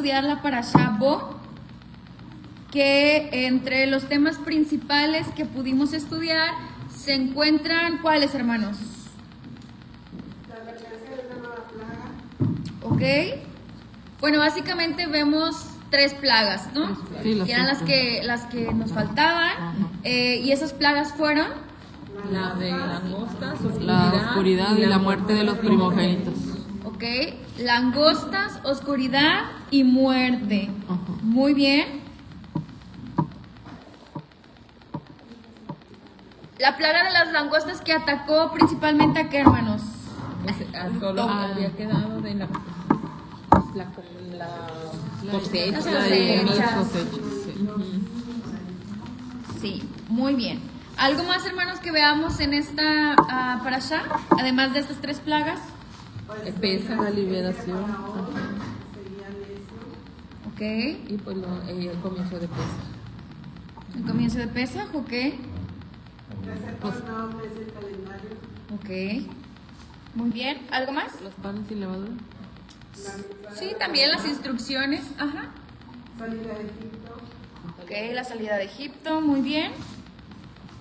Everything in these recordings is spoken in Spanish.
estudiar la Parashá Bo, que entre los temas principales que pudimos estudiar se encuentran, ¿cuáles, hermanos? La advertencia de una nueva plaga. Ok. Bueno, básicamente vemos 3 plagas, ¿no? Sí, que eran las que nos faltaban. Y esas plagas fueron La de langostas, La oscuridad y la muerte de los primogénitos. ok, langostas, oscuridad y muerte. Muy bien. La plaga de las langostas que atacó principalmente a qué, hermanos. solo había quedado de la cosecha. Las La de mis cosechas. cosechas, sí. Sí, muy bien. ¿Algo más, hermanos, que veamos en esta parashá? Además de estas 3 plagas. Pesa La liberación. Ok. y pues el comienzo de pesa. El comienzo de Pesaj, ok. Pues, no, es el calendario. Ok. Muy bien. ¿Algo más? Los panes sin levadura. Sí, también las instrucciones. Ajá. Salida de Egipto. Ok, la salida de Egipto, muy bien.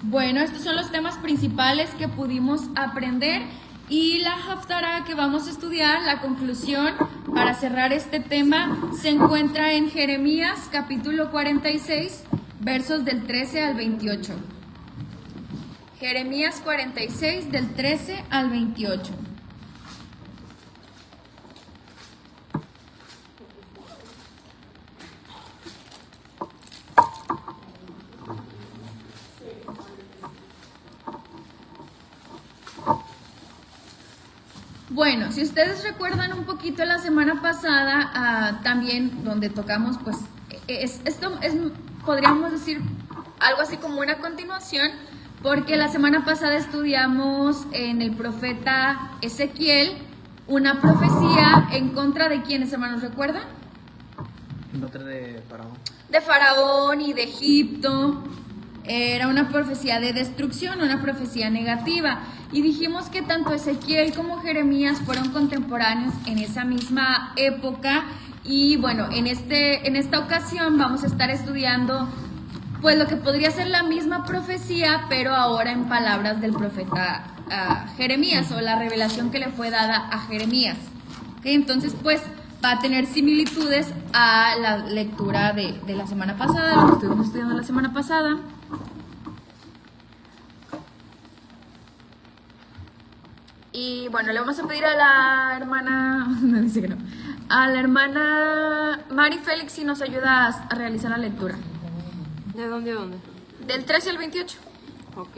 Bueno, estos son los temas principales que pudimos aprender y la Haftarah que vamos a estudiar, la conclusión para cerrar este tema, se encuentra en Jeremías capítulo 46, versos del 13 al 28. Jeremías 46 del 13 al 28. Bueno, si ustedes recuerdan un poquito la semana pasada, también donde tocamos, pues, esto es, podríamos decir, algo así como una continuación, porque la semana pasada estudiamos en el profeta Ezequiel una profecía en contra de quiénes, hermanos, ¿recuerdan? En contra de Faraón. De Faraón y de Egipto. Era una profecía de destrucción, una profecía negativa. Y dijimos que tanto Ezequiel como Jeremías fueron contemporáneos en esa misma época. Y bueno, en esta ocasión vamos a estar estudiando pues lo que podría ser la misma profecía, pero ahora en palabras del profeta Jeremías, o la revelación que le fue dada a Jeremías. ¿Okay? Entonces, pues va a tener similitudes a la lectura de la semana pasada, lo que estuvimos estudiando la semana pasada. Y bueno, le vamos a pedir a la hermana, no dice que no, a la hermana Mari Félix si nos ayuda a realizar la lectura. ¿De dónde a dónde? Del 13 al 28. Ok.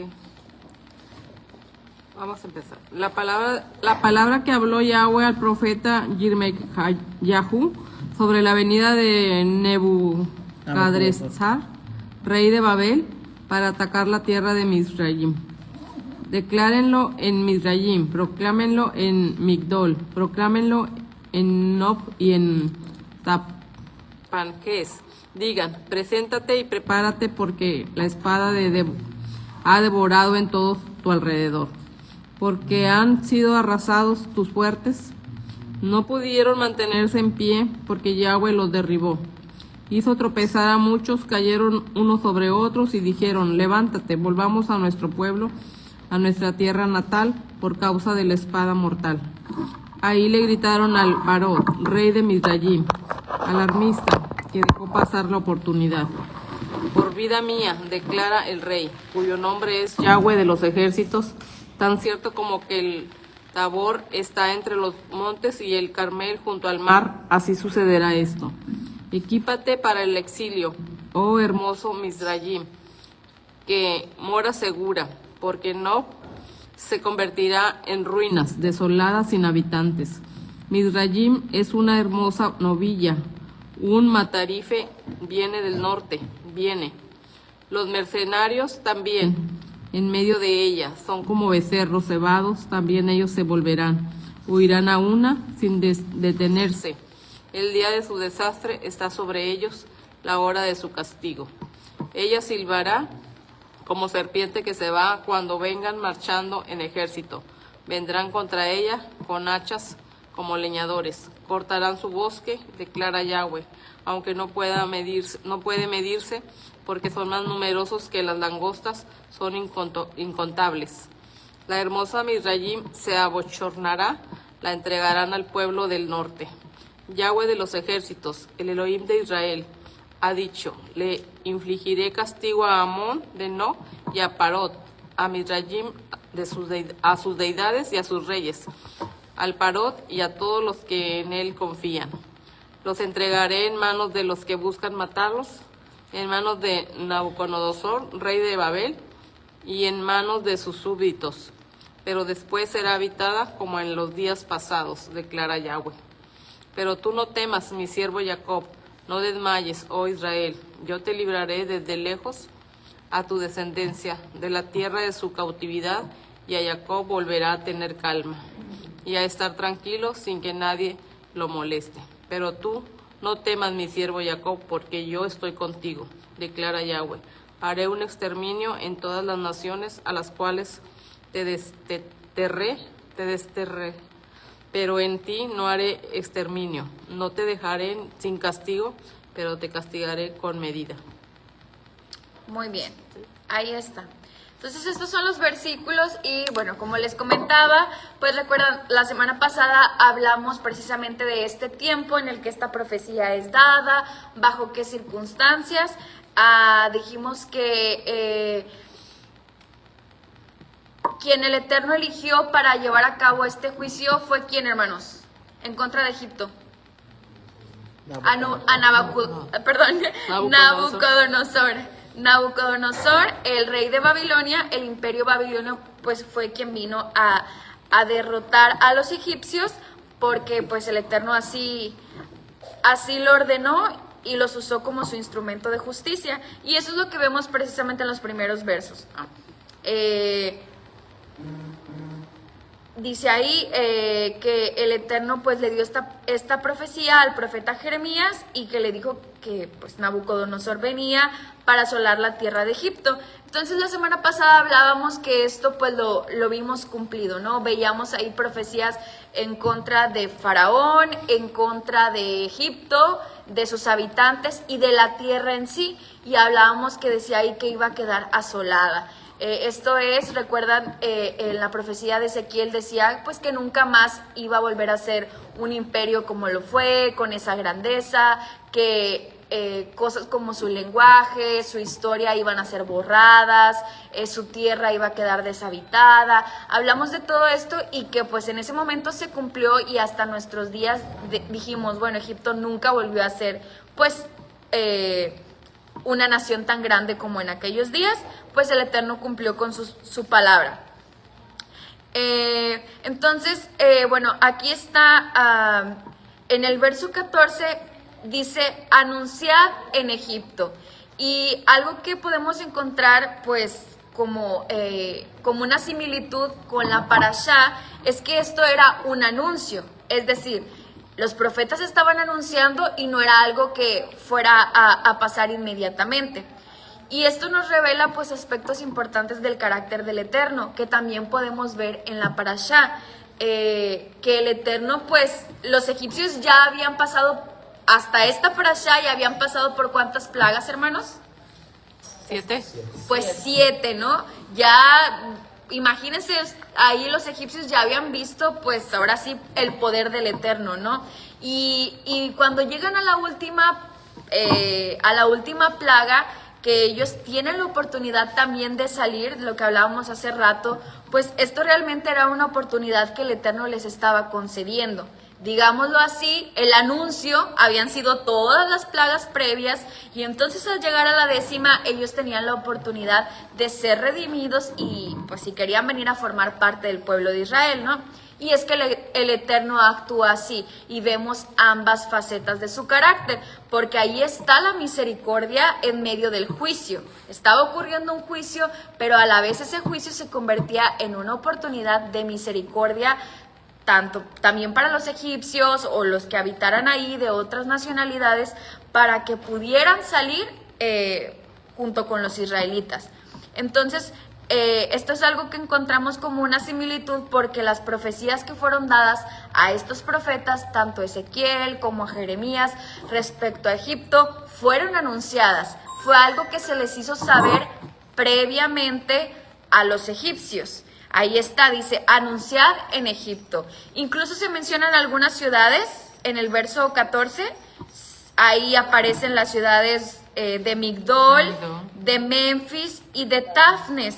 Vamos a empezar. La palabra que habló Yahweh al profeta Yirmeyahu sobre la venida de Nebuchadnezzar, rey de Babel, para atacar la tierra de Mizraim. Declárenlo en Mizraim, proclámenlo en Migdol, proclámenlo en Nob y en Tapanhes. Digan, preséntate y prepárate porque la espada ha devorado en todo tu alrededor. Porque han sido arrasados tus fuertes, no pudieron mantenerse en pie porque Yahweh los derribó. Hizo tropezar a muchos, cayeron unos sobre otros y dijeron, levántate, volvamos a nuestro pueblo, a nuestra tierra natal, por causa de la espada mortal. Ahí le gritaron al Barot, rey de Mizraim, alarmista, que dejó pasar la oportunidad. Por vida mía, declara el rey, cuyo nombre es Yahweh de los ejércitos, tan cierto como que el Tabor está entre los montes y el Carmel junto al mar, así sucederá esto. Equípate para el exilio, oh hermoso Mizraim, que mora segura, porque no se convertirá en ruinas, desolada sin habitantes. Mizraim es una hermosa novilla, un matarife viene del norte, viene. Los mercenarios también, en medio de ella, son como becerros cebados, también ellos se volverán, huirán a una sin detenerse. El día de su desastre está sobre ellos, la hora de su castigo. Ella silbará como serpiente que se va cuando vengan marchando en ejército. Vendrán contra ella con hachas como leñadores, cortarán su bosque, declara Yahweh, aunque no puede medirse, porque son más numerosos que las langostas, son incontables. La hermosa Misrayim se abochornará, la entregarán al pueblo del norte. Yahweh de los ejércitos, el Elohim de Israel, ha dicho: le infligiré castigo a Amón de No y a Parot, a Misrayim, a sus deidades y a sus reyes, al Parot y a todos los que en él confían. Los entregaré en manos de los que buscan matarlos, en manos de Nabucodonosor, rey de Babel, y en manos de sus súbditos. Pero después será habitada como en los días pasados, declara Yahweh. Pero tú no temas, mi siervo Jacob, no desmayes, oh Israel. Yo te libraré desde lejos a tu descendencia, de la tierra de su cautividad, y a Jacob volverá a tener calma, y a estar tranquilo sin que nadie lo moleste. Pero tú no temas, mi siervo Jacob, porque yo estoy contigo, declara Yahweh. Haré un exterminio en todas las naciones a las cuales te desterré, pero en ti no haré exterminio. No te dejaré sin castigo, pero te castigaré con medida. Muy bien, ahí está. Entonces estos son los versículos y bueno, como les comentaba, pues recuerdan, la semana pasada hablamos precisamente de este tiempo en el que esta profecía es dada, bajo qué circunstancias. Dijimos que quien el Eterno eligió para llevar a cabo este juicio fue ¿quién, hermanos? En contra de Egipto. Nabucodonosor, el rey de Babilonia, el imperio babilonio, pues fue quien vino a derrotar a los egipcios, porque pues el Eterno así lo ordenó y los usó como su instrumento de justicia. Y eso es lo que vemos precisamente en los primeros versos. Dice ahí que el Eterno pues le dio esta profecía al profeta Jeremías y que le dijo que pues Nabucodonosor venía para asolar la tierra de Egipto. Entonces la semana pasada hablábamos que esto pues lo vimos cumplido, ¿no? Veíamos ahí profecías en contra de Faraón, en contra de Egipto, de sus habitantes y de la tierra en sí, y hablábamos que decía ahí que iba a quedar asolada. Esto es, recuerdan, en la profecía de Ezequiel decía pues que nunca más iba a volver a ser un imperio como lo fue, con esa grandeza, que cosas como su lenguaje, su historia iban a ser borradas, su tierra iba a quedar deshabitada. Hablamos de todo esto y que pues en ese momento se cumplió y hasta nuestros días dijimos, bueno, Egipto nunca volvió a ser pues una nación tan grande como en aquellos días, pues el Eterno cumplió con su palabra. Entonces, bueno, aquí está, en el verso 14 dice, anunciad en Egipto. Y algo que podemos encontrar, pues, como una similitud con la parashá, es que esto era un anuncio, es decir, los profetas estaban anunciando y no era algo que fuera a pasar inmediatamente. Y esto nos revela pues aspectos importantes del carácter del Eterno, que también podemos ver en la parashá, que el Eterno pues los egipcios ya habían pasado, hasta esta parashá ya habían pasado por ¿cuántas plagas, hermanos? 7. Pues 7, ¿no? Ya, imagínense, ahí los egipcios ya habían visto, pues ahora sí, el poder del Eterno, ¿no? Y cuando llegan a la última plaga, que ellos tienen la oportunidad también de salir, de lo que hablábamos hace rato, pues esto realmente era una oportunidad que el Eterno les estaba concediendo. Digámoslo así, el anuncio habían sido todas las plagas previas y entonces al llegar a la 10ª ellos tenían la oportunidad de ser redimidos y pues si querían venir a formar parte del pueblo de Israel, ¿no? Y es que el Eterno actúa así y vemos ambas facetas de su carácter, porque ahí está la misericordia en medio del juicio. Estaba ocurriendo un juicio, pero a la vez ese juicio se convertía en una oportunidad de misericordia también para los egipcios o los que habitaran ahí de otras nacionalidades, para que pudieran salir junto con los israelitas. Entonces, esto es algo que encontramos como una similitud porque las profecías que fueron dadas a estos profetas, tanto a Ezequiel como a Jeremías, respecto a Egipto, fueron anunciadas. Fue algo que se les hizo saber previamente a los egipcios. Ahí está, dice, anunciad en Egipto. Incluso se mencionan algunas ciudades en el verso 14. Ahí aparecen las ciudades de Migdol, de Memphis y de Tafnes.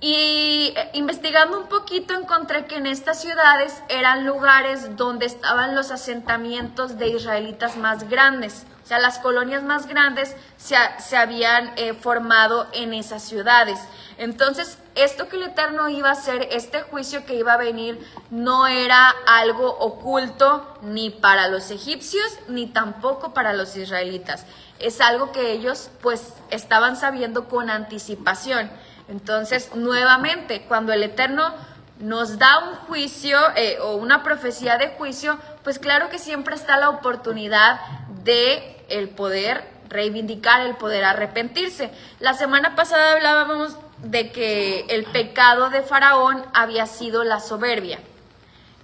Y investigando un poquito encontré que en estas ciudades eran lugares donde estaban los asentamientos de israelitas más grandes. O sea, las colonias más grandes se habían formado en esas ciudades. Entonces, esto que el Eterno iba a hacer, este juicio que iba a venir, no era algo oculto ni para los egipcios, ni tampoco para los israelitas. Es algo que ellos, pues, estaban sabiendo con anticipación. Entonces, nuevamente, cuando el Eterno nos da un juicio o una profecía de juicio, pues claro que siempre está la oportunidad de el poder reivindicar, el poder arrepentirse. La semana pasada hablábamos de que el pecado de Faraón había sido la soberbia.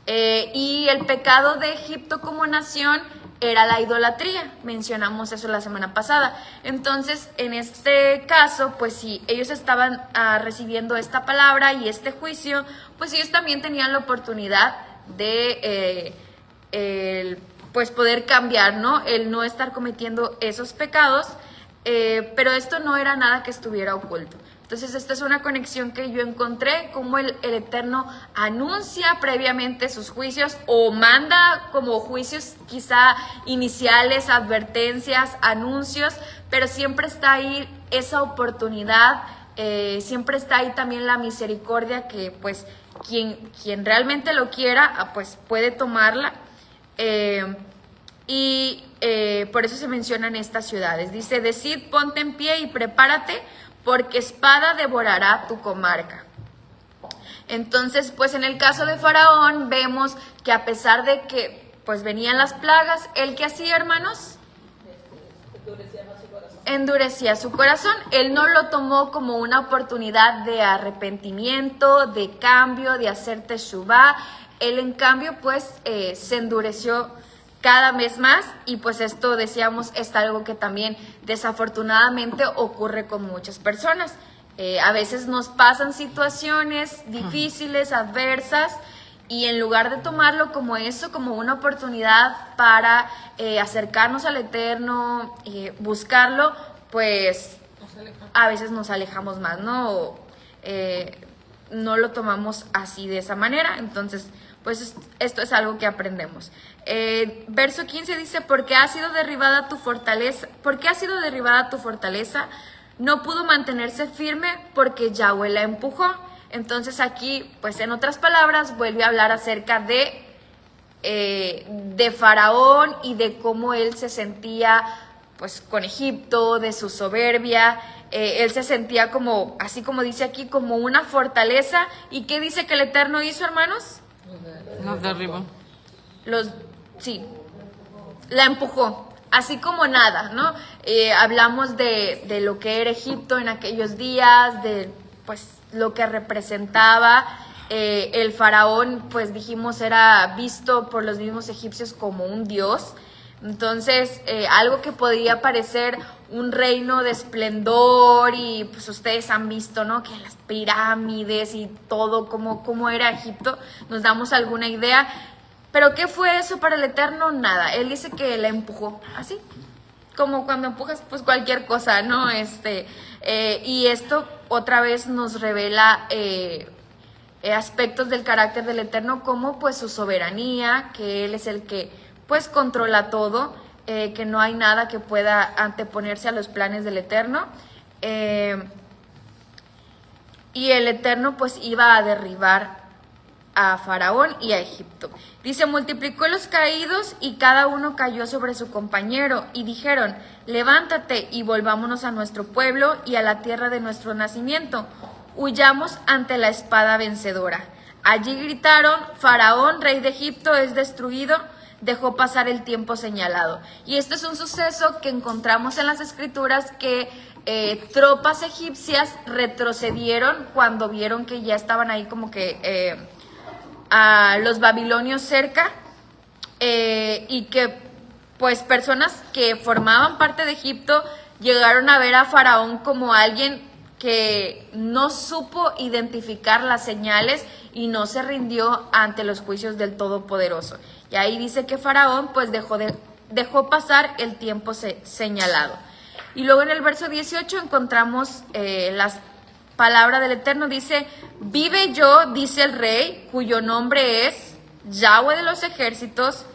Y el pecado de Egipto como nación era la idolatría. Mencionamos eso la semana pasada. Entonces, en este caso, pues si ellos estaban recibiendo esta palabra y este juicio, pues ellos también tenían la oportunidad de pues poder cambiar, ¿no? El no estar cometiendo esos pecados, pero esto no era nada que estuviera oculto. Entonces, esta es una conexión que yo encontré, como el Eterno anuncia previamente sus juicios o manda como juicios quizá iniciales, advertencias, anuncios, pero siempre está ahí esa oportunidad, siempre está ahí también la misericordia que pues quien realmente lo quiera, pues puede tomarla. Por eso se mencionan estas ciudades. Dice, decid, ponte en pie y prepárate, porque espada devorará tu comarca. Entonces, pues en el caso de Faraón vemos que a pesar de que pues venían las plagas, ¿él qué hacía, hermanos? Endurecía su corazón. Él no lo tomó como una oportunidad de arrepentimiento, de cambio, de hacer teshuvá. Él en cambio pues se endureció cada vez más, y pues esto, decíamos, es algo que también desafortunadamente ocurre con muchas personas. A veces nos pasan situaciones difíciles, adversas, y en lugar de tomarlo como eso, como una oportunidad para acercarnos al Eterno, buscarlo, pues a veces nos alejamos más, ¿no? No lo tomamos así, de esa manera. Entonces, pues esto es algo que aprendemos. Verso 15 dice, ¿por qué ha sido derribada tu fortaleza? ¿Por qué ha sido derribada tu fortaleza? No pudo mantenerse firme porque Yahweh la empujó. Entonces aquí, pues en otras palabras, vuelve a hablar acerca de Faraón y de cómo él se sentía pues con Egipto, de su soberbia. Él se sentía como, así como dice aquí, como una fortaleza. ¿Y qué dice que el Eterno hizo, hermanos? Nos derribó. Sí, la empujó, así como nada, ¿no? Hablamos de lo que era Egipto en aquellos días, de pues lo que representaba. El faraón, pues dijimos, era visto por los mismos egipcios como un dios. Entonces, algo que podría parecer un reino de esplendor, y pues ustedes han visto, ¿no? Que las pirámides y todo, cómo era Egipto, nos damos alguna idea. Pero ¿qué fue eso para el Eterno? Nada. Él dice que la empujó, así, como cuando empujas pues cualquier cosa, ¿no? Y esto otra vez nos revela aspectos del carácter del Eterno, como pues su soberanía, que Él es el que pues controla todo, que no hay nada que pueda anteponerse a los planes del Eterno. Y el Eterno pues iba a derribar a Faraón y a Egipto. Dice, multiplicó los caídos y cada uno cayó sobre su compañero, y dijeron, levántate y volvámonos a nuestro pueblo y a la tierra de nuestro nacimiento. Huyamos ante la espada vencedora. Allí gritaron, Faraón, rey de Egipto, es destruido. dejó pasar el tiempo señalado. Y este es un suceso que encontramos en las escrituras que tropas egipcias retrocedieron cuando vieron que ya estaban ahí como que a los babilonios cerca, y que pues personas que formaban parte de Egipto llegaron a ver a Faraón como alguien que no supo identificar las señales y no se rindió ante los juicios del Todopoderoso. Y ahí dice que Faraón pues dejó pasar el tiempo señalado. Y luego en el verso 18 encontramos las palabras del Eterno. Dice: vive yo, dice el Rey, cuyo nombre es Yahweh de los ejércitos,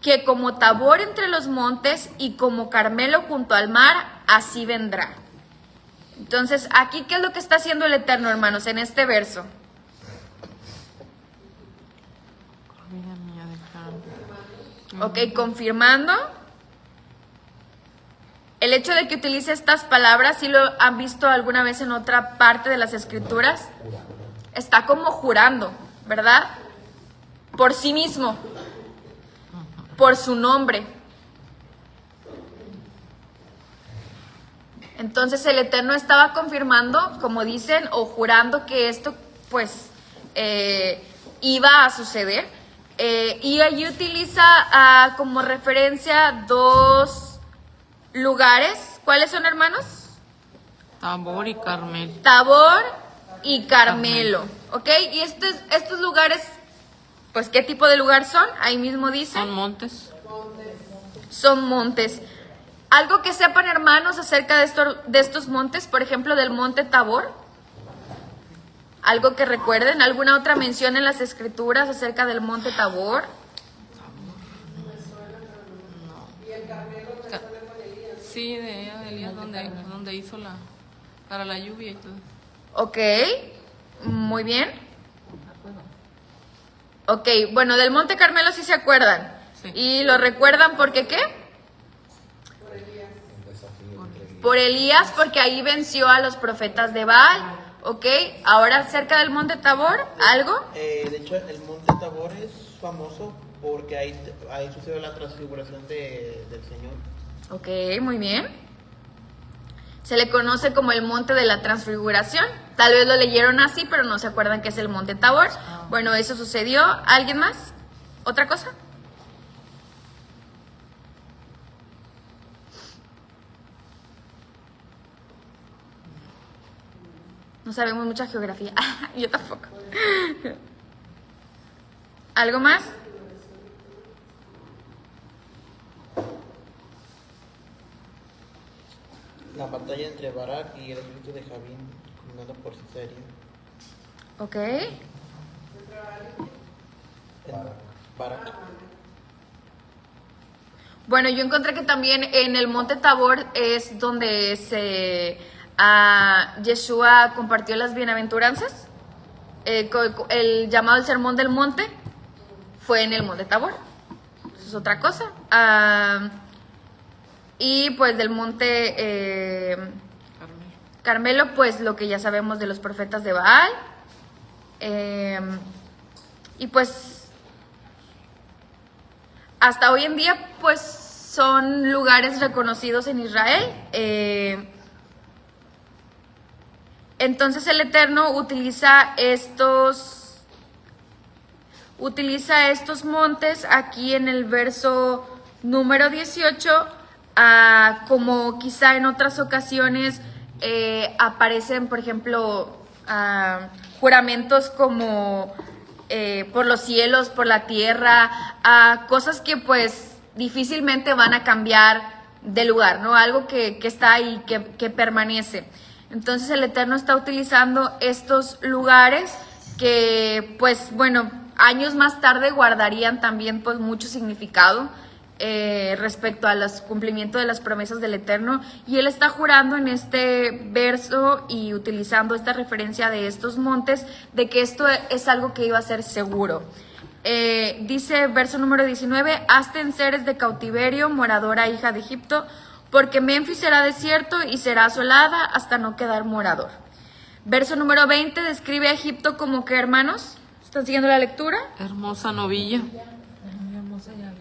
que como Tabor entre los montes y como Carmelo junto al mar, así vendrá. Entonces, aquí, ¿qué es lo que está haciendo el Eterno, hermanos, en este verso? Ok, confirmando. El hecho de que utilice estas palabras, si lo han visto alguna vez en otra parte de las escrituras, está como jurando, ¿verdad? Por sí mismo, por su nombre. Entonces el Eterno estaba confirmando, como dicen, o jurando que esto pues iba a suceder. Y allí utiliza como referencia dos lugares. ¿Cuáles son, hermanos? Tabor y Carmelo. Tabor y Carmelo. ¿Ok? Y estos lugares, pues, ¿qué tipo de lugar son? Ahí mismo dice. Son montes. Son montes. Algo que sepan, hermanos, acerca de estos montes, por ejemplo, del monte Tabor. Algo que recuerden, alguna otra mención en las escrituras acerca del monte Tabor. Sí, de Elías, donde hizo para la lluvia y todo. Ok, muy bien. Ok, bueno, del monte Carmelo sí se acuerdan. Sí. ¿Y lo recuerdan porque qué? Por Elías, porque ahí venció a los profetas de Baal. Ok, ahora cerca del monte Tabor, ¿algo? De hecho, el monte Tabor es famoso porque ahí sucedió la transfiguración del Señor. Ok, muy bien. Se le conoce como el monte de la transfiguración. Tal vez lo leyeron así, pero no se acuerdan que es el monte Tabor. Bueno, eso sucedió. ¿Alguien más? ¿Otra cosa? No sabemos mucha geografía. Yo tampoco. ¿Algo más? La batalla entre Barak y el ejército de Javín, comandado por Sisera. Ok. Barak. Bueno, yo encontré que también en el monte Tabor es donde Yeshua compartió las bienaventuranzas. El llamado el sermón del monte fue en el monte Tabor. Eso es otra cosa. Y pues del monte Carmelo, pues lo que ya sabemos de los profetas de Baal. Y pues hasta hoy en día pues son lugares reconocidos en Israel. Entonces el Eterno utiliza estos montes aquí en el verso número 18, como quizá en otras ocasiones aparecen, por ejemplo, juramentos como por los cielos, por la tierra, cosas que pues difícilmente van a cambiar de lugar, ¿no? Algo que está ahí, que permanece. Entonces el Eterno está utilizando estos lugares que, pues, bueno, años más tarde guardarían también, pues, mucho significado respecto a los cumplimientos de las promesas del Eterno. Y Él está jurando en este verso y utilizando esta referencia de estos montes, de que esto es algo que iba a ser seguro. Dice, verso número 19, «Hazte en seres de cautiverio, moradora hija de Egipto, porque Menfis será desierto y será asolada hasta no quedar morador». Verso número 20 describe a Egipto como que, hermanos, ¿están siguiendo la lectura? Hermosa novilla. Muy hermosa llave.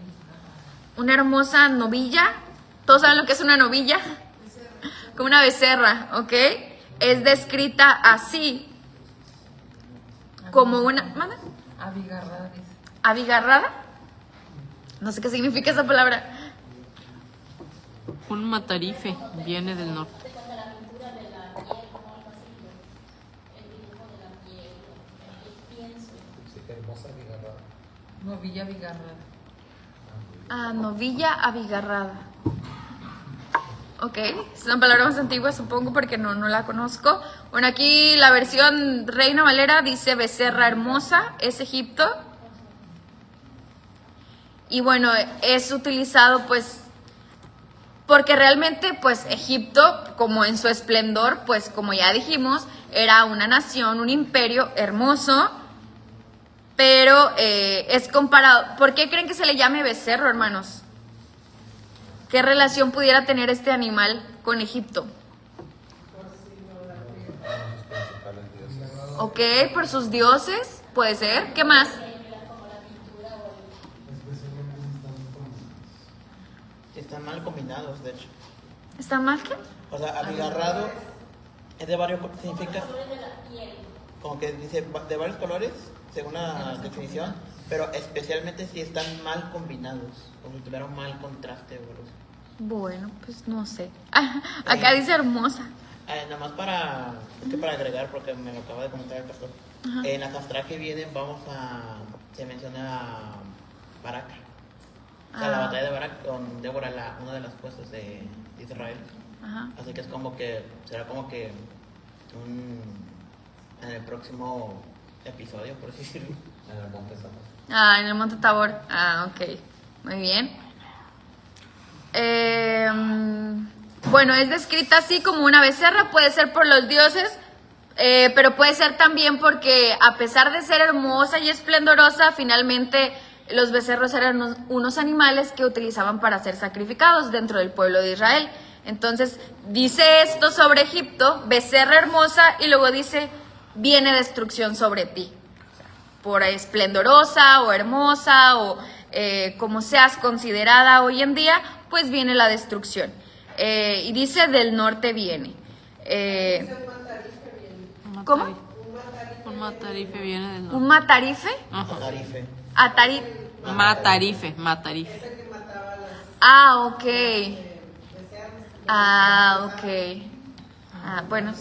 una hermosa novilla. ¿Todos saben lo que es una novilla? Como una becerra, ¿ok? Es descrita así, como una... ¿Manda? Abigarrada, dice. ¿Abigarrada? No sé qué significa esa palabra. Un matarife viene del norte. Novilla abigarrada. Ah, novilla abigarrada. Ok, es una palabra más antigua, supongo, porque no la conozco. Bueno, aquí la versión Reina Valera dice becerra hermosa, es Egipto. Y bueno, es utilizado pues porque realmente pues Egipto, como en su esplendor, pues como ya dijimos, era una nación, un imperio hermoso, pero es comparado. ¿Por qué creen que se le llame becerro, hermanos? ¿Qué relación pudiera tener este animal con Egipto? Ok, por sus dioses, puede ser. ¿Qué más? Están mal combinados, de hecho. ¿Está mal qué? O sea, abigarrado es de varios, significa como que dice de varios colores, según la definición, pero especialmente si están mal combinados, como si tuvieran mal contraste o algo así. Bueno, pues no sé. Acá dice hermosa. Nada más para agregar, porque me lo acaba de comentar el pastor. En la Haftarah que vienen se menciona Barak. O sea, la batalla de Barak con Débora, una de las puestas de Israel. Ajá. Así que es como que, será como que en el próximo episodio, por así decirlo. En el Monte Tabor. Ah, en el Monte Tabor. Ah, ok. Muy bien. Bueno, es descrita así como una becerra, puede ser por los dioses, pero puede ser también porque a pesar de ser hermosa y esplendorosa, finalmente los becerros eran unos animales que utilizaban para ser sacrificados dentro del pueblo de Israel. Entonces dice esto sobre Egipto, becerra hermosa, y luego dice, viene destrucción sobre ti. Por esplendorosa o hermosa o como seas considerada hoy en día, pues viene la destrucción. Y dice, del norte viene. ¿Cómo? Un matarife viene del norte. ¿Un matarife? Ajá. Tarife. Matarife. Ah, ok. Ah, ok. Ah, bueno.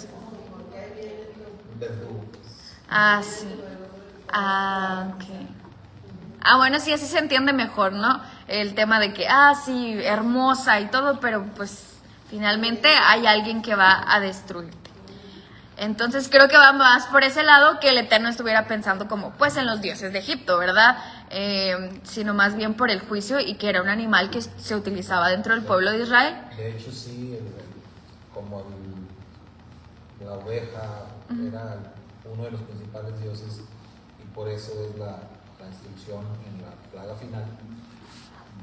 Ah, sí. Ah, ok. Ah, bueno, sí, así se entiende mejor, ¿no? El tema de que, sí, hermosa y todo, pero pues finalmente hay alguien que va a destruirte. Entonces creo que va más por ese lado que el Eterno estuviera pensando como pues en los dioses de Egipto, ¿verdad? Sino más bien por el juicio y que era un animal que se utilizaba dentro del pueblo de Israel. De hecho, sí, la oveja era uno de los principales dioses y por eso es la instrucción en la plaga final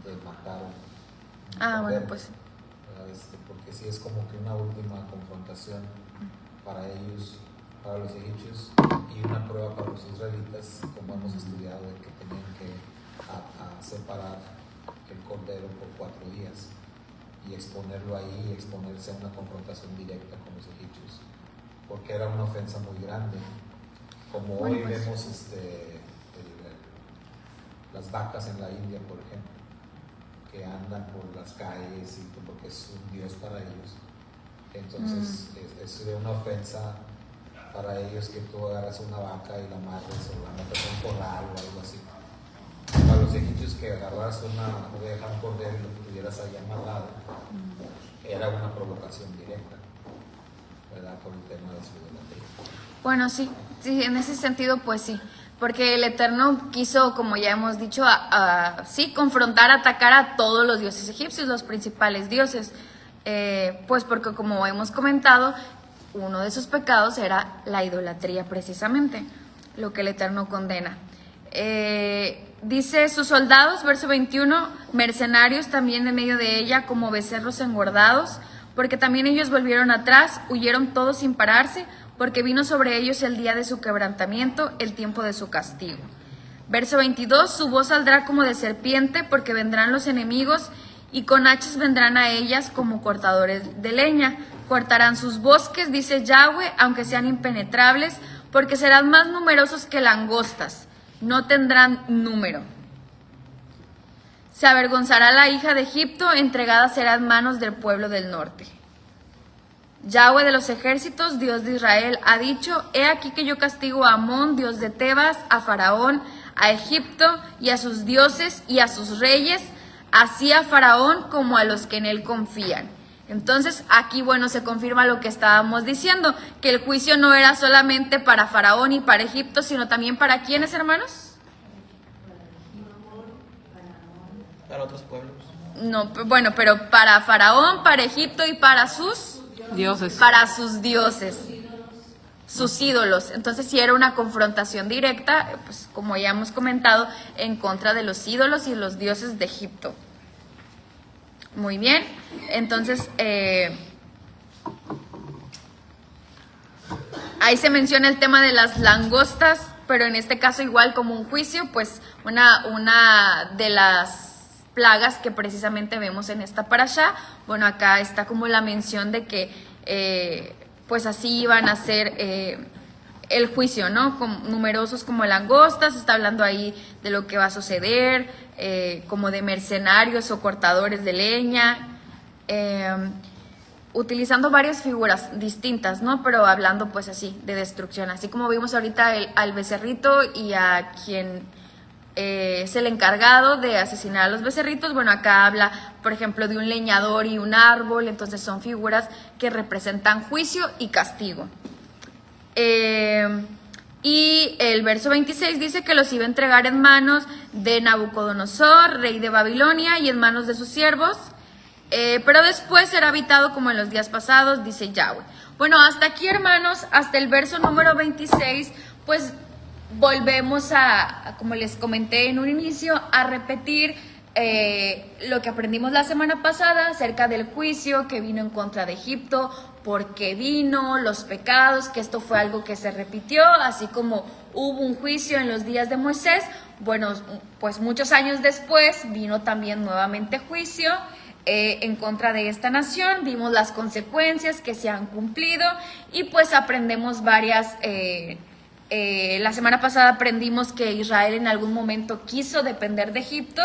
de matar un Bueno, cordero, pues. porque sí es como que una última confrontación para ellos, para los egipcios, y una prueba para los israelitas, como hemos estudiado, de que tenían que separar el cordero por 4 días y exponerlo ahí y exponerse a una confrontación directa con los egipcios, porque era una ofensa muy grande, como Bueno, hoy pues. vemos las vacas en la India, por ejemplo, que andan por las calles y porque es un dios para ellos. Entonces es una ofensa para ellos que tú agarras una vaca y la mates o la metes en un corral o algo así. Para los egipcios que agarras una oveja, un cordero y lo tuvieras ahí amarrado, era una provocación directa, ¿verdad? Por el tema de su idolatría. Bueno, sí, en ese sentido, pues sí. Porque el Eterno quiso, como ya hemos dicho, sí, confrontar, atacar a todos los dioses egipcios, los principales dioses. Pues porque, como hemos comentado, uno de sus pecados era la idolatría, precisamente, lo que el Eterno condena. Dice, sus soldados, verso 21, mercenarios también en medio de ella, como becerros engordados, porque también ellos volvieron atrás, huyeron todos sin pararse, porque vino sobre ellos el día de su quebrantamiento, el tiempo de su castigo. Verso 22, su voz saldrá como de serpiente, porque vendrán los enemigos y con hachas vendrán a ellas como cortadores de leña. Cortarán sus bosques, dice Yahweh, aunque sean impenetrables, porque serán más numerosos que langostas, no tendrán número. Se avergonzará la hija de Egipto, entregada será en manos del pueblo del norte. Yahweh de los ejércitos, Dios de Israel, ha dicho: he aquí que yo castigo a Amón, dios de Tebas, a Faraón, a Egipto y a sus dioses y a sus reyes, así a Faraón como a los que en él confían. Entonces aquí, bueno, se confirma lo que estábamos diciendo, que el juicio no era solamente para Faraón y para Egipto, sino también para ¿quiénes, hermanos? Para otros pueblos. No, bueno, pero para Faraón, para Egipto y para sus Dioses. dioses, sus ídolos. Entonces sí era una confrontación directa, pues como ya hemos comentado, en contra de los ídolos y los dioses de Egipto. Muy bien, entonces ahí se menciona el tema de las langostas, pero en este caso igual como un juicio, pues una de las plagas que precisamente vemos en esta parashá. Bueno, acá está como la mención de que pues así iban a ser el juicio, ¿no? Numerosos como langostas, está hablando ahí de lo que va a suceder, como de mercenarios o cortadores de leña, utilizando varias figuras distintas, ¿no? Pero hablando pues así, de destrucción, así como vimos ahorita al becerrito y a quien es el encargado de asesinar a los becerritos. Bueno, acá habla, por ejemplo, de un leñador y un árbol, entonces son figuras que representan juicio y castigo. Y el verso 26 dice que los iba a entregar en manos de Nabucodonosor, rey de Babilonia, y en manos de sus siervos, pero después será habitado como en los días pasados, dice Yahweh. Bueno, hasta aquí, hermanos, hasta el verso número 26, pues volvemos a, como les comenté en un inicio, a repetir lo que aprendimos la semana pasada acerca del juicio que vino en contra de Egipto, por qué vino, los pecados, que esto fue algo que se repitió, así como hubo un juicio en los días de Moisés. Bueno, pues muchos años después vino también nuevamente juicio en contra de esta nación. Vimos las consecuencias que se han cumplido y pues aprendemos varias. La semana pasada aprendimos que Israel en algún momento quiso depender de Egipto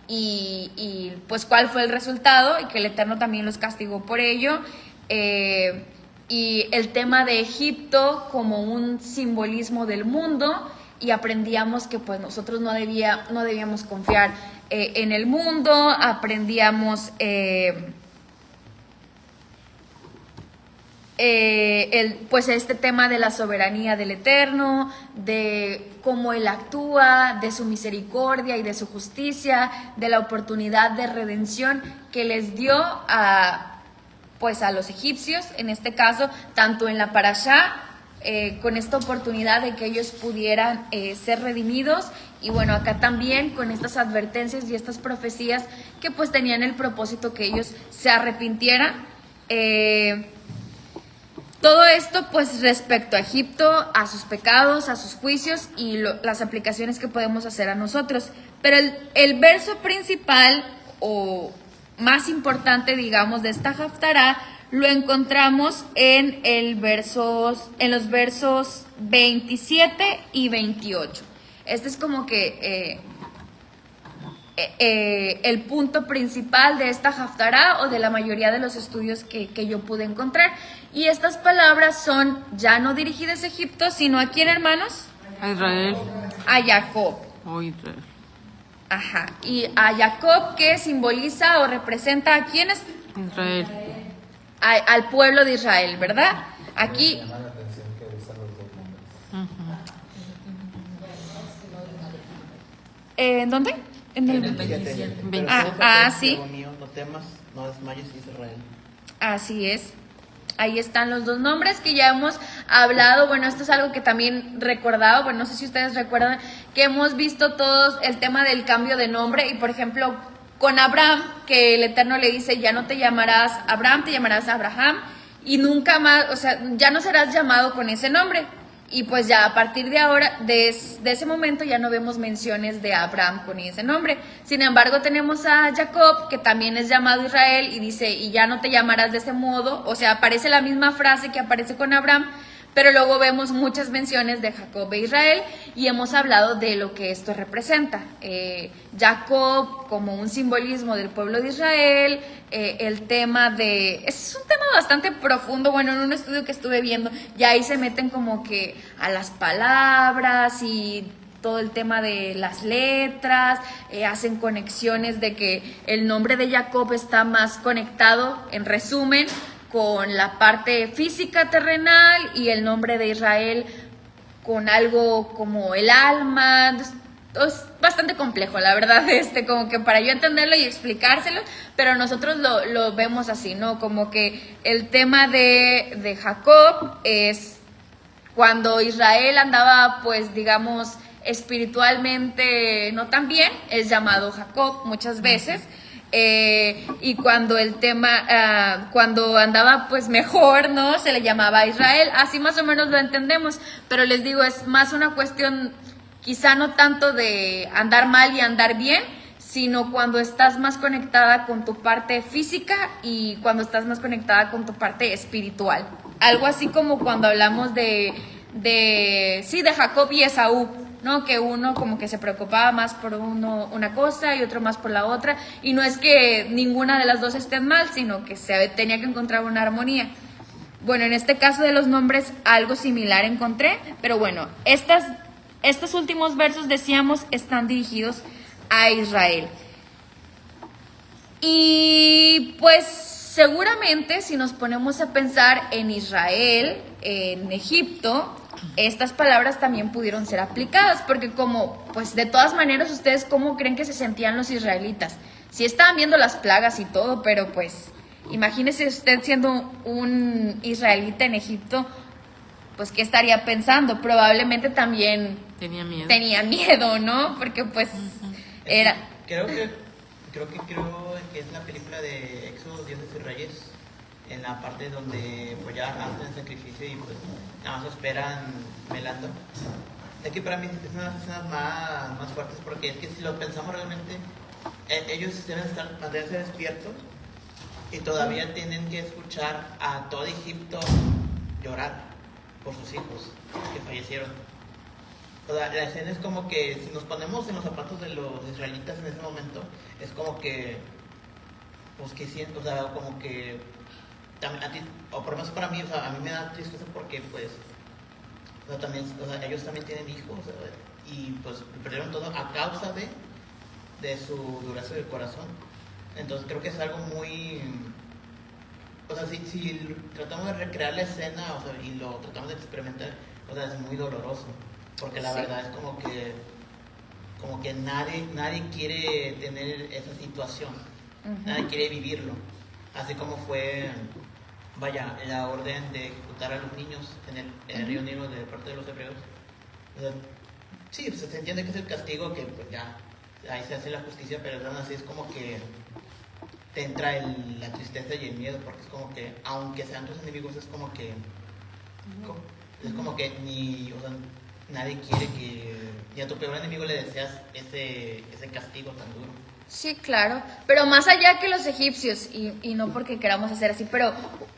y pues cuál fue el resultado, y que el Eterno también los castigó por ello. Y el tema de Egipto como un simbolismo del mundo, y aprendíamos que pues nosotros no debíamos confiar en el mundo. Aprendíamos pues este tema de la soberanía del Eterno, de cómo Él actúa, de su misericordia y de su justicia, de la oportunidad de redención que les dio a los egipcios, en este caso, tanto en la parashá, con esta oportunidad de que ellos pudieran ser redimidos, y bueno, acá también con estas advertencias y estas profecías que pues tenían el propósito que ellos se arrepintieran. Todo esto pues respecto a Egipto, a sus pecados, a sus juicios y las aplicaciones que podemos hacer a nosotros. Pero el verso principal o más importante, digamos, de esta Haftará lo encontramos en los versos 27 y 28. Este es como que el punto principal de esta Haftará, o de la mayoría de los estudios que yo pude encontrar. Y estas palabras son ya no dirigidas a Egipto, sino ¿a quién, hermanos? A Israel. A Jacob. Oh, Israel. Ajá. Y a Jacob, que simboliza o representa a quiénes? Israel. Al pueblo de Israel, ¿verdad? Aquí. Me llama la atención que usan los dos nombres. ¿Dónde? En el 27. sí. No temas, no desmayes, Israel. Así es. Ahí están los dos nombres que ya hemos hablado. Bueno, esto es algo que también recordaba. Bueno, no sé si ustedes recuerdan que hemos visto todos el tema del cambio de nombre. Y por ejemplo, con Abraham, que el Eterno le dice: ya no te llamarás Abraham, te llamarás Abraham. Y nunca más, o sea, ya no serás llamado con ese nombre. Y pues ya a partir de ahora, de ese momento ya no vemos menciones de Abraham con ese nombre. Sin embargo, tenemos a Jacob, que también es llamado Israel, y dice, y ya no te llamarás de ese modo. O sea, aparece la misma frase que aparece con Abraham, pero luego vemos muchas menciones de Jacob e Israel y hemos hablado de lo que esto representa. Jacob como un simbolismo del pueblo de Israel, el tema de... Es un tema bastante profundo, bueno, en un estudio que estuve viendo, ya ahí se meten como que a las palabras y todo el tema de las letras, hacen conexiones de que el nombre de Jacob está más conectado, en resumen, con la parte física terrenal y el nombre de Israel con algo como el alma. Es bastante complejo, la verdad, como que para yo entenderlo y explicárselo, pero nosotros lo vemos así, ¿no? Como que el tema de Jacob es cuando Israel andaba, pues, digamos, espiritualmente no tan bien, es llamado Jacob muchas veces. Y cuando el tema, cuando andaba pues mejor, ¿no? Se le llamaba Israel, así más o menos lo entendemos, pero les digo, es más una cuestión quizá no tanto de andar mal y andar bien, sino cuando estás más conectada con tu parte física y cuando estás más conectada con tu parte espiritual. Algo así como cuando hablamos de Jacob y Esaú, ¿no? Que uno como que se preocupaba más por una cosa y otro más por la otra, y no es que ninguna de las dos estén mal, sino que se tenía que encontrar una armonía. Bueno, en este caso de los nombres algo similar encontré, pero bueno, estos últimos versos, decíamos, están dirigidos a Israel. Y pues seguramente si nos ponemos a pensar en Israel, en Egipto, estas palabras también pudieron ser aplicadas, porque como, pues de todas maneras, ¿ustedes cómo creen que se sentían los israelitas? Sí estaban viendo las plagas y todo, pero pues imagínese usted siendo un israelita en Egipto, pues ¿qué estaría pensando? Probablemente también tenía miedo, ¿no? Porque pues era... Creo que es la película de Éxodo, Dioses y Reyes, en la parte donde pues ya hacen el sacrificio y pues nada más esperan velando. Es que para mí es una de las escenas más fuertes, porque es que si lo pensamos realmente, ellos deben mantenerse despiertos y todavía tienen que escuchar a todo Egipto llorar por sus hijos que fallecieron. O sea, la escena es como que si nos ponemos en los zapatos de los israelitas en ese momento, es como que, pues que siento, o sea, como que a ti, o por lo menos para mí, o sea, a mí me da tristeza porque pues, o sea, también, o sea, ellos también tienen hijos, o sea, y pues perdieron todo a causa de su dureza del corazón. Entonces creo que es algo muy, o sea, si tratamos de recrear la escena, o sea, y lo tratamos de experimentar, o sea, es muy doloroso, porque la verdad es como que nadie quiere tener esa situación, nadie quiere vivirlo, así como fue, vaya, la orden de ejecutar a los niños en el río Nilo de parte de los hebreos. O sea, sí, se entiende que es el castigo, que pues ya, ahí se hace la justicia, pero aún así es como que te entra la tristeza y el miedo, porque es como que, aunque sean tus enemigos, es como que o sea, nadie quiere que, ni a tu peor enemigo le deseas ese castigo tan duro. Sí, claro, pero más allá que los egipcios, y no porque queramos hacer así, pero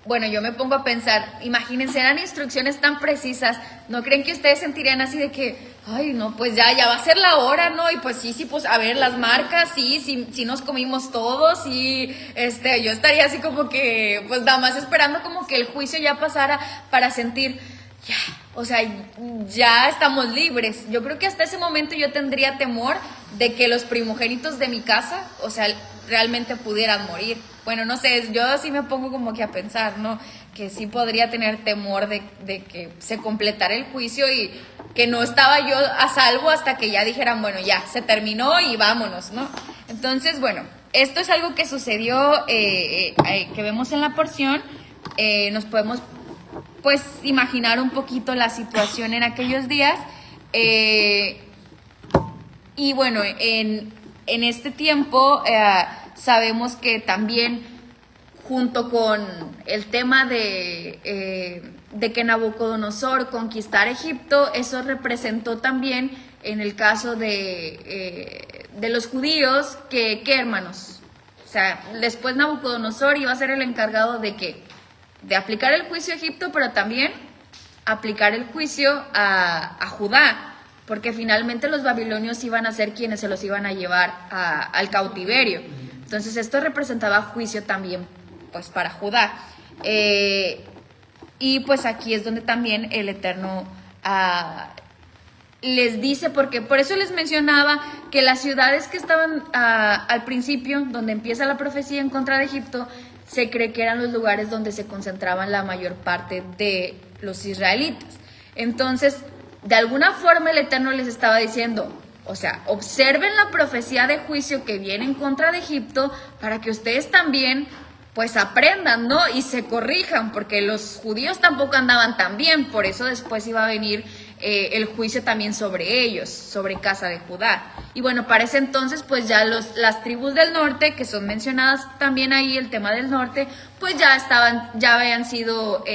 bueno, yo me pongo a pensar, imagínense, eran instrucciones tan precisas, ¿no creen que ustedes sentirían así de que, ay, no, pues ya va a ser la hora, ¿no? Y pues sí, pues a ver las marcas, sí nos comimos todos, y yo estaría así como que, pues nada más esperando como que el juicio ya pasara para sentir, ya, o sea, ya estamos libres. Yo creo que hasta ese momento yo tendría temor de que los primogénitos de mi casa, o sea, realmente pudieran morir. Bueno, no sé, yo sí me pongo como que a pensar, ¿no? Que sí podría tener temor de que se completara el juicio y que no estaba yo a salvo hasta que ya dijeran, bueno, ya, se terminó y vámonos, ¿no? Entonces, bueno, esto es algo que sucedió, que vemos en la porción. Nos podemos pues imaginar un poquito la situación en aquellos días, y bueno, en este tiempo sabemos que también junto con el tema de de que Nabucodonosor conquistara Egipto, eso representó también en el caso de los judíos, ¿qué hermanos? O sea, después Nabucodonosor iba a ser el encargado de ¿qué? De aplicar el juicio a Egipto, pero también aplicar el juicio a Judá, porque finalmente los babilonios iban a ser quienes se los iban a llevar al cautiverio. Entonces esto representaba juicio también pues para Judá. Y pues aquí es donde también el Eterno les dice, porque por eso les mencionaba que las ciudades que estaban al principio, donde empieza la profecía en contra de Egipto, se cree que eran los lugares donde se concentraban la mayor parte de los israelitas. Entonces, de alguna forma el Eterno les estaba diciendo, o sea, observen la profecía de juicio que viene en contra de Egipto para que ustedes también pues aprendan, ¿no? Y se corrijan, porque los judíos tampoco andaban tan bien, por eso después iba a venir el juicio también sobre ellos, sobre casa de Judá. Y bueno, para ese entonces pues ya las tribus del norte, que son mencionadas también ahí, el tema del norte, pues ya habían sido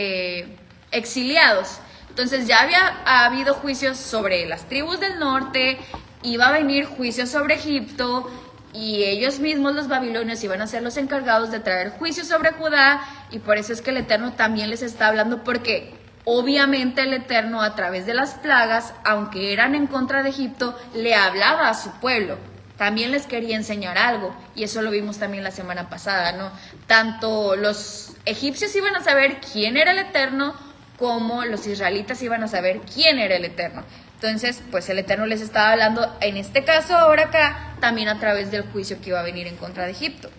exiliados. Entonces ya había habido juicios sobre las tribus del norte, iba a venir juicios sobre Egipto, y ellos mismos, los babilonios, iban a ser los encargados de traer juicios sobre Judá, y por eso es que el Eterno también les está hablando, porque obviamente el Eterno, a través de las plagas, aunque eran en contra de Egipto, le hablaba a su pueblo. También les quería enseñar algo, y eso lo vimos también la semana pasada, ¿no? Tanto los egipcios iban a saber quién era el Eterno, como los israelitas iban a saber quién era el Eterno. Entonces, pues el Eterno les estaba hablando, en este caso ahora acá, también a través del juicio que iba a venir en contra de Egipto.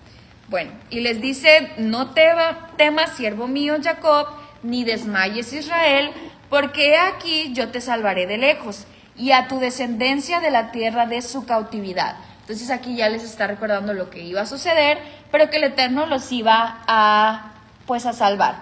Bueno, y les dice, no temas, siervo mío Jacob, ni desmayes Israel, porque he aquí yo te salvaré de lejos, y a tu descendencia de la tierra de su cautividad. Entonces aquí ya les está recordando lo que iba a suceder, pero que el Eterno los iba a salvar.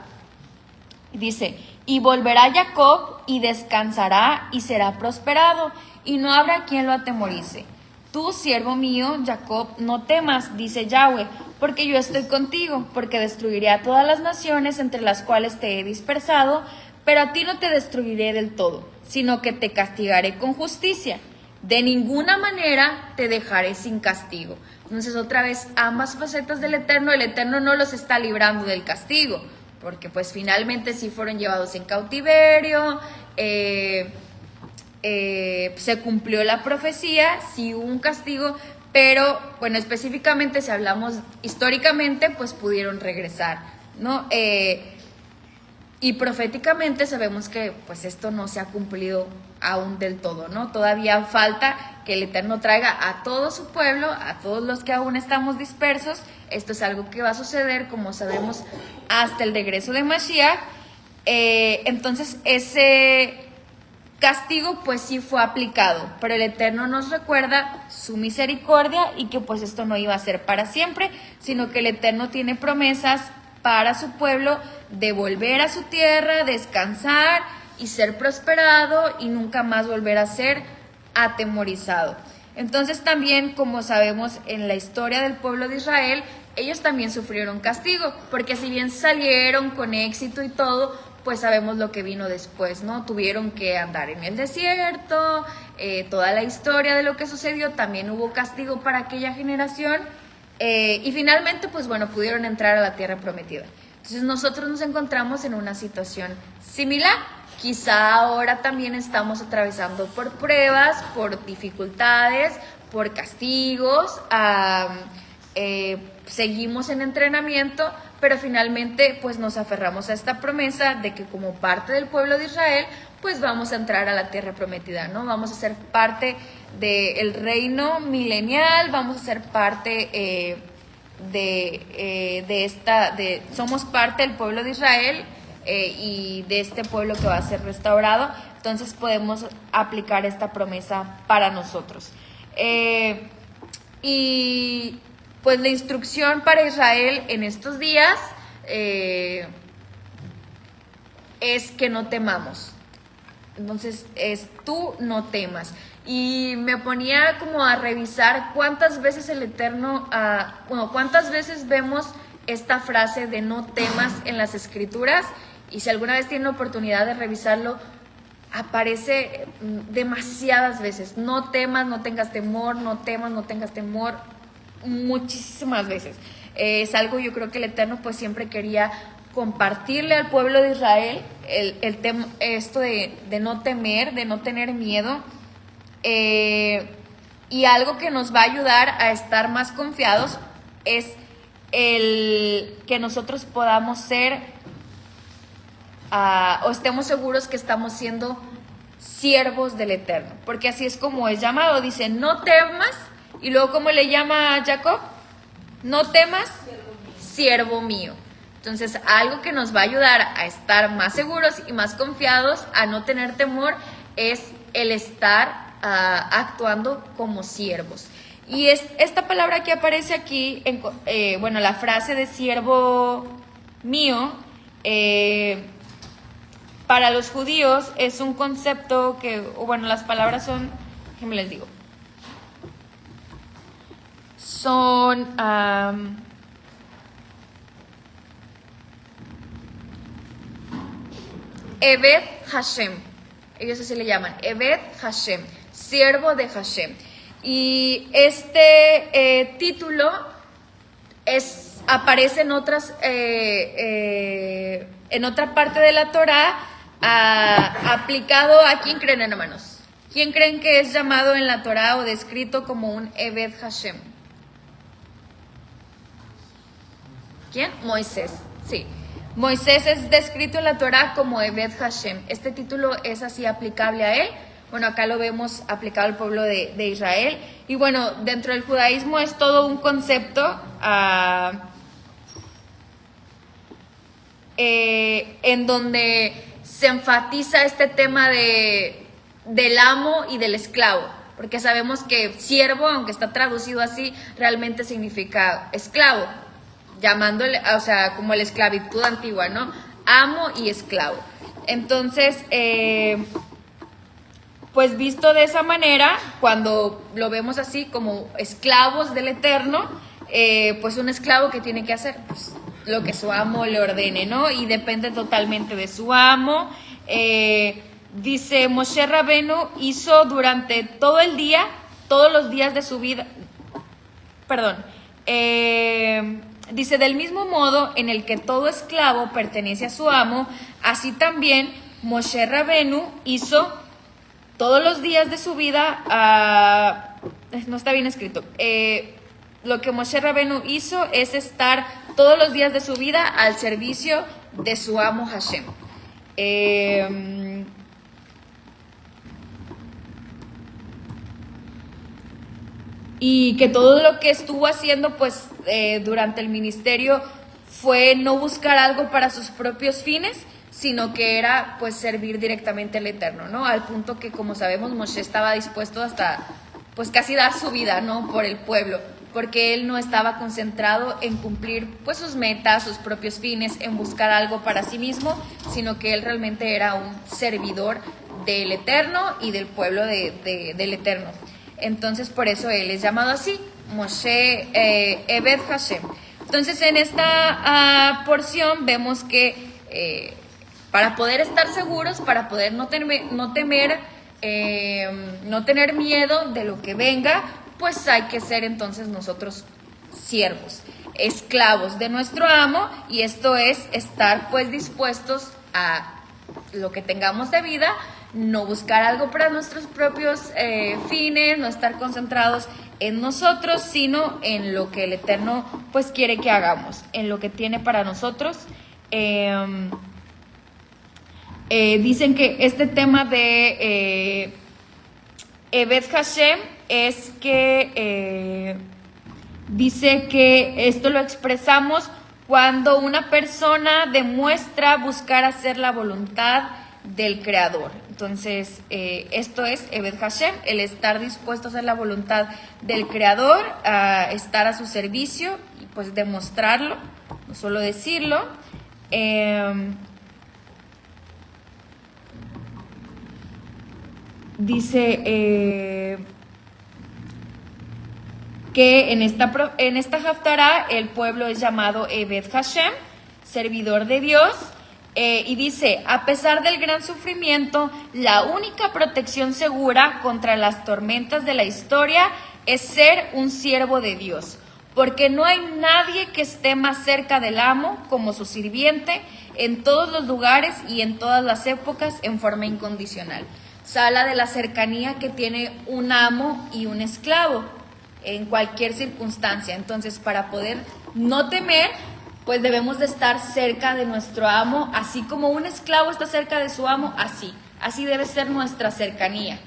Dice, y volverá Jacob y descansará y será prosperado, y no habrá quien lo atemorice. Tú, siervo mío, Jacob, no temas, dice Yahweh, porque yo estoy contigo, porque destruiré a todas las naciones entre las cuales te he dispersado, pero a ti no te destruiré del todo, sino que te castigaré con justicia. De ninguna manera te dejaré sin castigo. Entonces, otra vez, ambas facetas del Eterno, el Eterno no los está librando del castigo, porque pues finalmente sí fueron llevados en cautiverio, se cumplió la profecía, sí hubo un castigo, pero bueno, específicamente si hablamos históricamente, pues pudieron regresar, ¿no? Y proféticamente sabemos que pues esto no se ha cumplido aún del todo, ¿no? Todavía falta que el Eterno traiga a todo su pueblo, a todos los que aún estamos dispersos. Esto es algo que va a suceder, como sabemos, hasta el regreso de Mashiach. Entonces ese castigo pues sí fue aplicado, pero el Eterno nos recuerda su misericordia y que pues esto no iba a ser para siempre, sino que el Eterno tiene promesas para su pueblo de volver a su tierra, descansar y ser prosperado y nunca más volver a ser atemorizado. Entonces también, como sabemos en la historia del pueblo de Israel, ellos también sufrieron castigo, porque si bien salieron con éxito y todo, pues sabemos lo que vino después, ¿no? Tuvieron que andar en el desierto, toda la historia de lo que sucedió, también hubo castigo para aquella generación, y finalmente, pues bueno, pudieron entrar a la tierra prometida. Entonces nosotros nos encontramos en una situación similar. Quizá ahora también estamos atravesando por pruebas, por dificultades, por castigos, seguimos en entrenamiento, pero finalmente pues nos aferramos a esta promesa de que como parte del pueblo de Israel pues vamos a entrar a la tierra prometida, ¿no? Vamos a ser parte del reino milenial, vamos a ser parte somos parte del pueblo de Israel, y de este pueblo que va a ser restaurado. Entonces podemos aplicar esta promesa para nosotros. Y pues la instrucción para Israel en estos días es que no temamos. Entonces tú no temas. Y me ponía como a revisar cuántas veces el Eterno, cuántas veces vemos esta frase de no temas en las Escrituras. y si alguna vez tienen la oportunidad de revisarlo, aparece demasiadas veces. No temas, no tengas temor, no temas, no tengas temor, muchísimas veces. Es algo, yo creo que el Eterno pues siempre quería compartirle al pueblo de Israel esto de no temer, de no tener miedo, y algo que nos va a ayudar a estar más confiados es el que nosotros podamos ser o estemos seguros que estamos siendo siervos del Eterno, porque así es como es llamado. Dice, no temas, y luego ¿cómo le llama a Jacob? No temas, siervo mío. Entonces, algo que nos va a ayudar a estar más seguros y más confiados, a no tener temor, es el estar actuando como siervos. Y esta palabra que aparece aquí, la frase de siervo mío, para los judíos es un concepto que, las palabras son, ¿qué me les digo? Son Eved Hashem, ellos así le llaman, Eved Hashem, siervo de Hashem. Y este título aparece en otra parte de la Torá, aplicado a ¿quién creen, hermanos? ¿Quién creen que es llamado en la Torá o descrito como un Eved Hashem? ¿Quién? Moisés, sí. Moisés es descrito en la Torá como Eved Hashem. Este título es así aplicable a él. Bueno, acá lo vemos aplicado al pueblo de Israel. Y bueno, dentro del judaísmo es todo un concepto en donde se enfatiza este tema del amo y del esclavo. Porque sabemos que siervo, aunque está traducido así, realmente significa esclavo, llamándole, como la esclavitud antigua, ¿no? Amo y esclavo. Entonces, pues visto de esa manera, cuando lo vemos así como esclavos del Eterno, pues un esclavo ¿qué tiene que hacer? Pues lo que su amo le ordene, ¿no? Y depende totalmente de su amo. Dice, Moshe Rabenu hizo durante todo el día, todos los días de su vida, dice, del mismo modo en el que todo esclavo pertenece a su amo, así también Moshe Rabenu hizo todos los días de su vida, no está bien escrito, lo que Moshe Rabenu hizo es estar todos los días de su vida al servicio de su amo Hashem. Y que todo lo que estuvo haciendo pues durante el ministerio fue no buscar algo para sus propios fines, sino que era pues servir directamente al Eterno, ¿no? Al punto que, como sabemos, Moshe estaba dispuesto hasta pues casi dar su vida, ¿no? Por el pueblo, porque él no estaba concentrado en cumplir pues sus metas, sus propios fines, en buscar algo para sí mismo, sino que él realmente era un servidor del Eterno y del pueblo del Eterno. Entonces, por eso él es llamado así, Moshe Eved Hashem. Entonces, en esta porción vemos que para poder estar seguros, para poder no tener miedo de lo que venga, pues hay que ser entonces nosotros siervos, esclavos de nuestro amo, y esto es estar pues dispuestos a lo que tengamos de vida, no buscar algo para nuestros propios fines, no estar concentrados en nosotros, sino en lo que el Eterno pues quiere que hagamos, en lo que tiene para nosotros. Dicen que este tema de Eved Hashem es que dice que esto lo expresamos cuando una persona demuestra buscar hacer la voluntad del Creador. Entonces, esto es Eved Hashem, el estar dispuesto a hacer la voluntad del Creador, a estar a su servicio y pues demostrarlo, no solo decirlo. Dice que en esta Haftará el pueblo es llamado Eved Hashem, servidor de Dios, Y dice, a pesar del gran sufrimiento, la única protección segura contra las tormentas de la historia es ser un siervo de Dios, porque no hay nadie que esté más cerca del amo como su sirviente en todos los lugares y en todas las épocas en forma incondicional. Se habla de la cercanía que tiene un amo y un esclavo en cualquier circunstancia. Entonces, para poder no temer, pues debemos de estar cerca de nuestro amo, así como un esclavo está cerca de su amo, así debe ser nuestra cercanía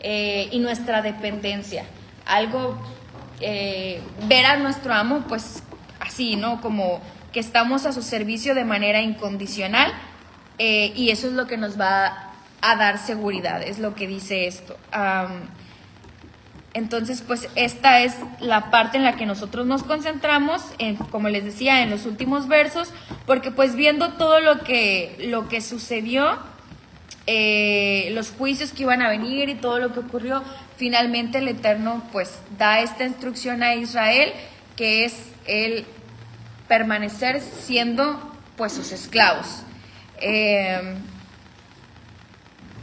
y nuestra dependencia. Ver a nuestro amo, pues así, ¿no? Como que estamos a su servicio de manera incondicional, y eso es lo que nos va a dar seguridad, es lo que dice esto. Entonces, pues esta es la parte en la que nosotros nos concentramos, como les decía, en los últimos versos, porque pues viendo todo lo que sucedió, los juicios que iban a venir y todo lo que ocurrió, finalmente el Eterno pues da esta instrucción a Israel, que es el permanecer siendo pues sus esclavos.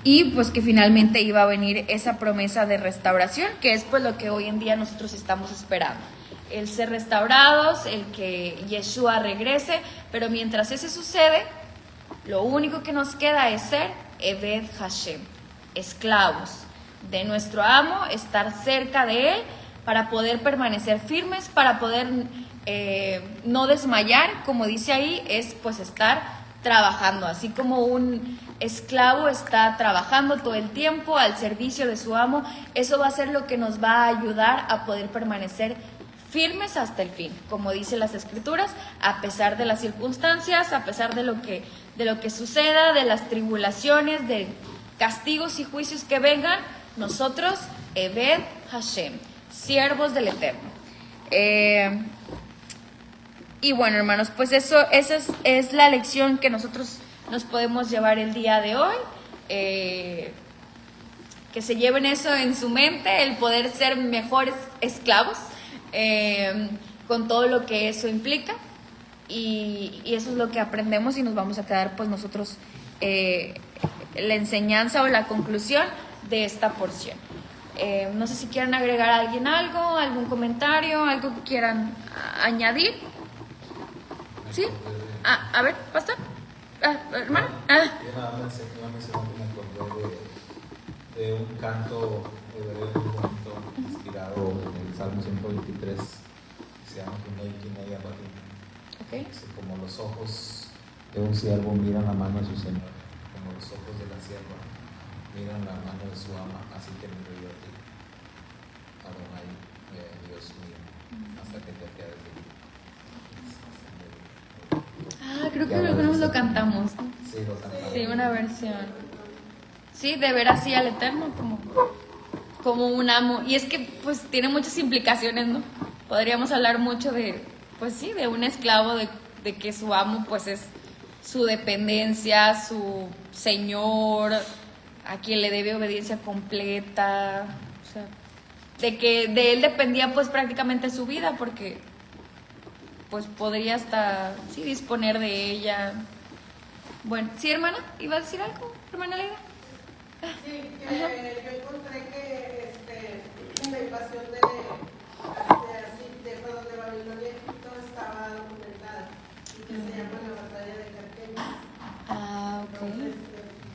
Y pues que finalmente iba a venir esa promesa de restauración, que es pues lo que hoy en día nosotros estamos esperando. El ser restaurados, el que Yeshua regrese, pero mientras eso sucede, lo único que nos queda es ser Eved Hashem, esclavos de nuestro amo, estar cerca de él para poder permanecer firmes, para poder no desmayar, como dice ahí, es pues estar trabajando, así como un esclavo está trabajando todo el tiempo al servicio de su amo. Eso va a ser lo que nos va a ayudar a poder permanecer firmes hasta el fin, como dice las Escrituras, a pesar de las circunstancias, a pesar de lo que suceda, de las tribulaciones, de castigos y juicios que vengan, nosotros, Eved Hashem, siervos del Eterno. Y bueno, hermanos, pues esa es la lección que nosotros nos podemos llevar el día de hoy. Que se lleven eso en su mente, el poder ser mejores esclavos, con todo lo que eso implica. Y eso es lo que aprendemos y nos vamos a quedar pues nosotros la enseñanza o la conclusión de esta porción. No sé si quieren agregar a alguien algo, algún comentario, algo que quieran añadir. ¿Sí? A ver, pastor. Hermano. Yo nada más me acordé de un canto hebreo muy bonito, inspirado en el Salmo 123, que se llama Kinei Kinei Abarim. Okay. Como los ojos de un siervo miran la mano de su señor, como los ojos de la sierva miran la mano de su ama, así que me río a ti, Adonai, Dios mío, hasta que te apiades de mí. Creo que algunos lo cantamos. Sí, lo cantamos. Sí, una versión. Sí, de ver así al Eterno como un amo. Y es que pues tiene muchas implicaciones, ¿no? Podríamos hablar mucho de, pues sí, de un esclavo, de que su amo pues es su dependencia, su señor, a quien le debe obediencia completa. O sea, de que de él dependía pues prácticamente su vida, porque pues podría hasta sí disponer de ella. Bueno, ¿sí, hermana? ¿Iba a decir algo, hermana Leida? Sí, que yo encontré que la invasión de Babilonia a Egipto estaba documentada y que se llama la batalla de Carquemis. Ok. Entonces,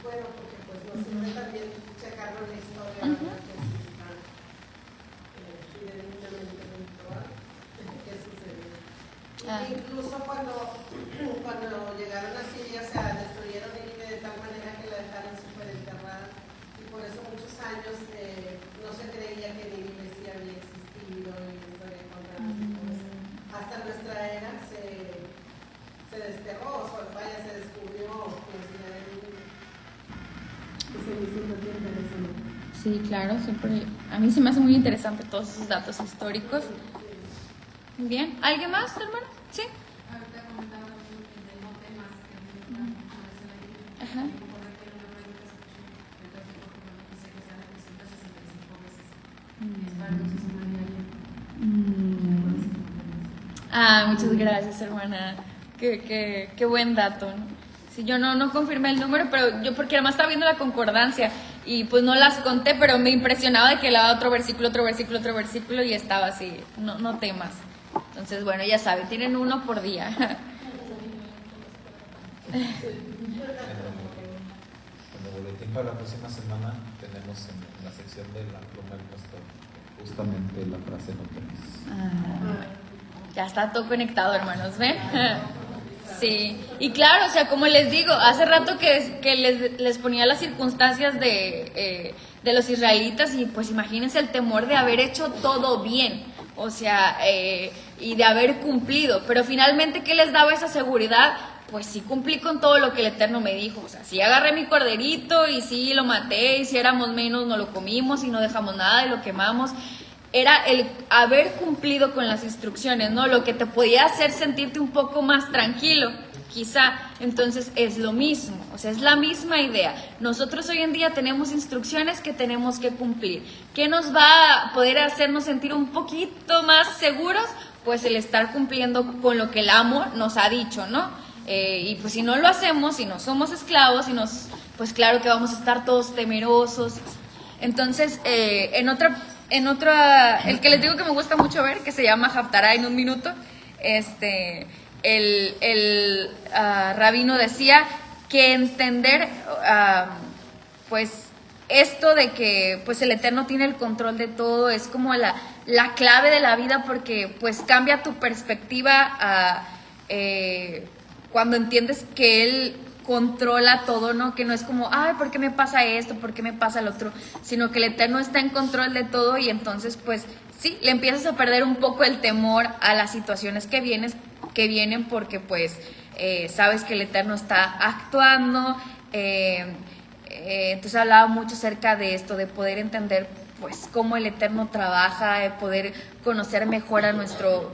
bueno, porque pues nos sirve también checarlo en la historia, ¿verdad? Que sí está fidedignamente registrado qué sucedió. Incluso cuando llegaron a Siria, o sea, destruyeron Nínive de tal manera que la dejaron súper enterrada, y por eso muchos años no se creía que Nínive sí había existido y la historia contada y todo eso. Hasta nuestra era se desterró, o sea, vaya, se descubrió la ciudad de Nínive. Eso me hizo muy interesante. Sí, claro, siempre. A mí se me hace muy interesante todos esos datos históricos. Bien, ¿alguien más, hermano? Sí. Ahorita comentaba de no temas que Ajá. Muchas gracias, hermana. Qué buen dato, ¿no? Sí, yo no confirmé el número, pero yo porque además estaba viendo la concordancia y pues no las conté, pero me impresionaba de que le daba otro versículo y estaba así, no temas. Entonces, bueno, ya saben, tienen uno por día. En el boletín para la próxima semana tenemos en la sección de la pluma del pastor justamente la frase no temas. Ya está todo conectado, hermanos, ¿ven? Sí, y claro, o sea, como les digo, hace rato que les ponía las circunstancias de los israelitas y pues imagínense el temor de haber hecho todo bien, o sea, y de haber cumplido, pero finalmente, ¿qué les daba esa seguridad? Pues sí cumplí con todo lo que el Eterno me dijo, o sea, sí agarré mi corderito y sí lo maté y si éramos menos no lo comimos y no dejamos nada y lo quemamos. Era el haber cumplido con las instrucciones, ¿no? Lo que te podía hacer sentirte un poco más tranquilo, quizá. Entonces es lo mismo, o sea, es la misma idea. Nosotros hoy en día tenemos instrucciones que tenemos que cumplir. ¿Qué nos va a poder hacernos sentir un poquito más seguros? Pues el estar cumpliendo con lo que el amo nos ha dicho, ¿no? Y pues si no lo hacemos, si no somos esclavos, pues claro que vamos a estar todos temerosos. Entonces, en otra, el que les digo que me gusta mucho ver, que se llama Haftará en un minuto, el rabino decía que entender, pues, esto de que pues el Eterno tiene el control de todo es como la clave de la vida, porque pues cambia tu perspectiva cuando entiendes que Él controla todo, ¿no? Que no es como, ay, ¿por qué me pasa esto? ¿Por qué me pasa lo otro? Sino que el Eterno está en control de todo y entonces, pues, sí, le empiezas a perder un poco el temor a las situaciones que vienen porque, pues, sabes que el Eterno está actuando. Entonces hablaba mucho acerca de esto, de poder entender, pues, cómo el Eterno trabaja, de poder conocer mejor a nuestro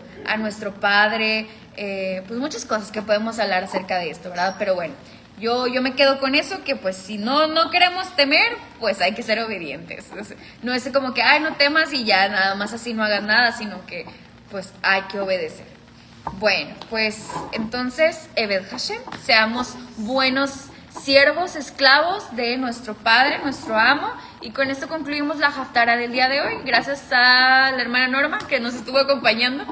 Padre, pues muchas cosas que podemos hablar acerca de esto, ¿verdad? Pero bueno, yo me quedo con eso, que pues si no queremos temer, pues hay que ser obedientes. No es como que, ay, no temas y ya nada más así no hagas nada, sino que pues hay que obedecer. Bueno, pues entonces, Eved Hashem, seamos buenos siervos, esclavos de nuestro Padre, nuestro Amo, y con esto concluimos la Haftará del día de hoy. Gracias a la hermana Norma que nos estuvo acompañando.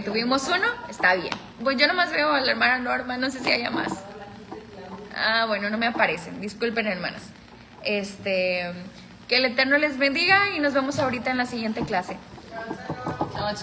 Tuvimos uno, está bien. Pues yo nomás veo a la hermana Norma, no sé si haya más. Bueno, no me aparecen, disculpen, hermanas. Que el Eterno les bendiga y nos vemos ahorita en la siguiente clase. Chao, chao.